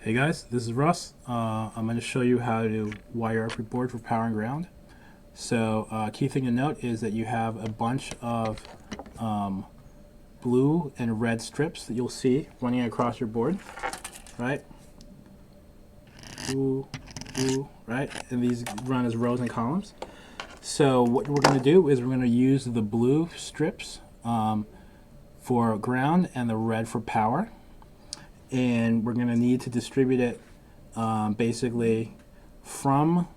Hey guys, this is Russ. I'm going to show you how to wire up your board for power and ground. So key thing to note is that you have a bunch of blue and red strips that you'll see running across your board, right? Ooh, ooh, right? And these run as rows and columns. So what we're going to do is we're going to use the blue strips for ground and the red for power. And we're going to need to distribute it basically from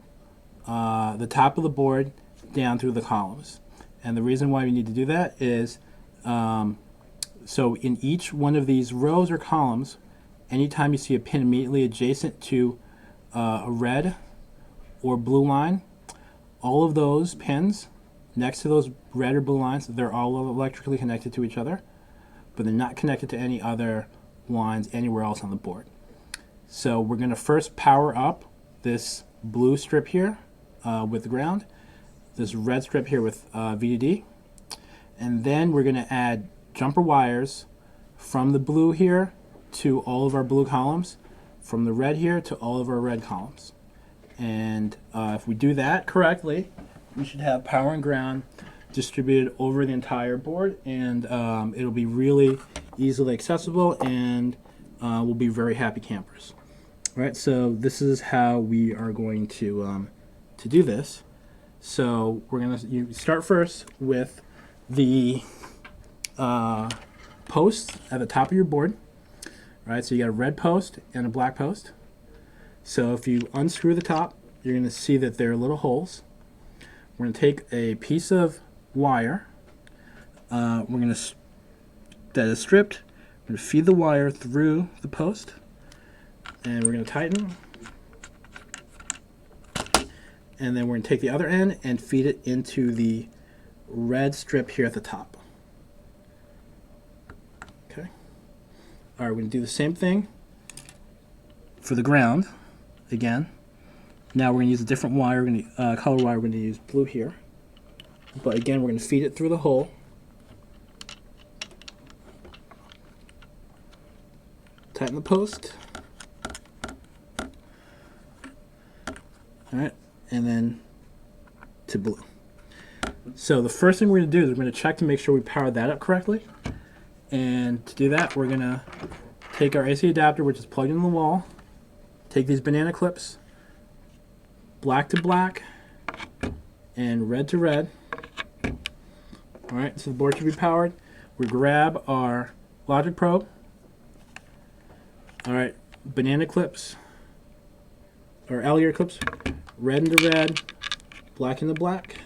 the top of the board down through the columns. And the reason why we need to do that is so in each one of these rows or columns, anytime you see a pin immediately adjacent to a red or blue line, all of those pins next to those red or blue lines, they're all electrically connected to each other, but they're not connected to any other lines anywhere else on the board. So we're going to first power up this blue strip here with the ground, this red strip here with VDD, and then we're going to add jumper wires from the blue here to all of our blue columns, from the red here to all of our red columns. And if we do that correctly, we should have power and ground distributed over the entire board, and it'll be really easily accessible, and we'll be very happy campers. All right, so this is how we are going to do this. So we're going to start first with the posts at the top of your board. All right, so you got a red post and a black post. So if you unscrew the top, you're going to see that there are little holes. We're going to take a piece of wire. That is stripped. We're going to feed the wire through the post, and we're going to tighten. And then we're going to take the other end and feed it into the red strip here at the top. Okay. All right, we're going to do the same thing for the ground again. Now we're going to use a different wire. We're going to color wire. We're going to use blue here. But again, we're going to feed it through the hole. Tighten the post. All right, and then to blue. So the first thing we're going to do is we're going to check to make sure we powered that up correctly. And to do that, we're going to take our AC adapter, which is plugged into the wall, take these banana clips, black to black, and red to red. All right, so the board should be powered. We grab our logic probe. All right, banana clips, or alligator clips, red into red, black into black.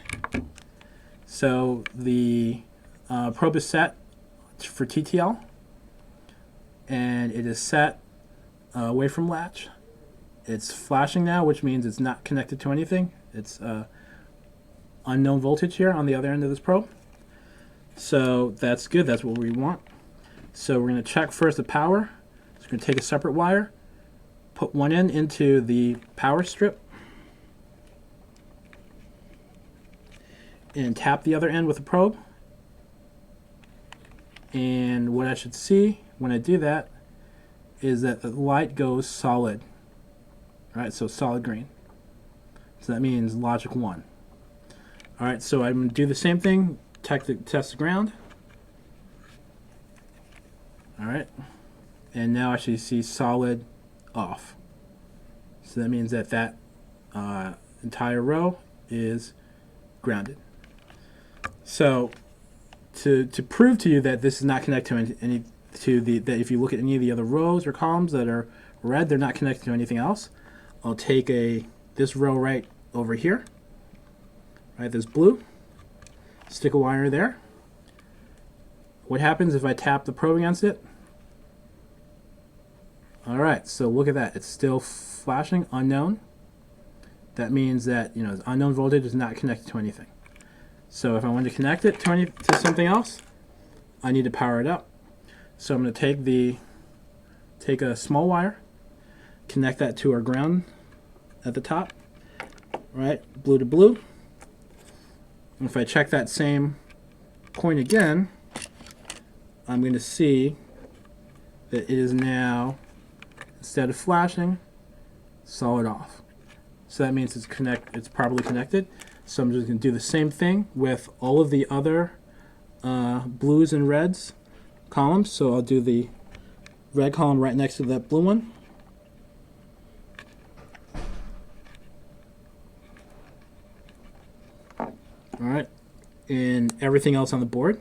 So the probe is set for TTL, and it is set away from latch. It's flashing now, which means it's not connected to anything. It's unknown voltage here on the other end of this probe. So that's good, that's what we want. So we're going to check first the power. So we're going to take a separate wire, put one end into the power strip, and tap the other end with a probe. And what I should see when I do that is that the light goes solid. All right, so solid green. So that means logic 1. All right, so I'm going to do the same thing, test the ground. All right, and now I should see solid off. So that means that that entire row is grounded. So to prove to you that this is not connected to that if you look at any of the other rows or columns that are red, they're not connected to anything else. I'll take this row right over here, right, this blue, stick a wire there. What happens if I tap the probe against it? All right, so look at that. It's still flashing, unknown. That means that unknown voltage is not connected to anything. So if I want to connect it to something else, I need to power it up. So I'm going to take a small wire, connect that to our ground at the top, right, blue to blue. And if I check that same point again, I'm going to see that it is now instead of flashing, solid off. So that means it's properly connected. So I'm just going to do the same thing with all of the other blues and reds columns. So I'll do the red column right next to that blue one. All right, and everything else on the board.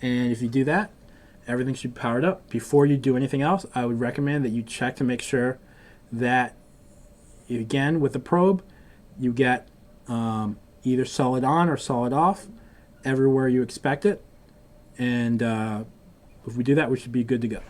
And if you do that, everything should be powered up. Before you do anything else, I would recommend that you check to make sure that, again, with the probe, you get either solid on or solid off everywhere you expect it. And if we do that, we should be good to go.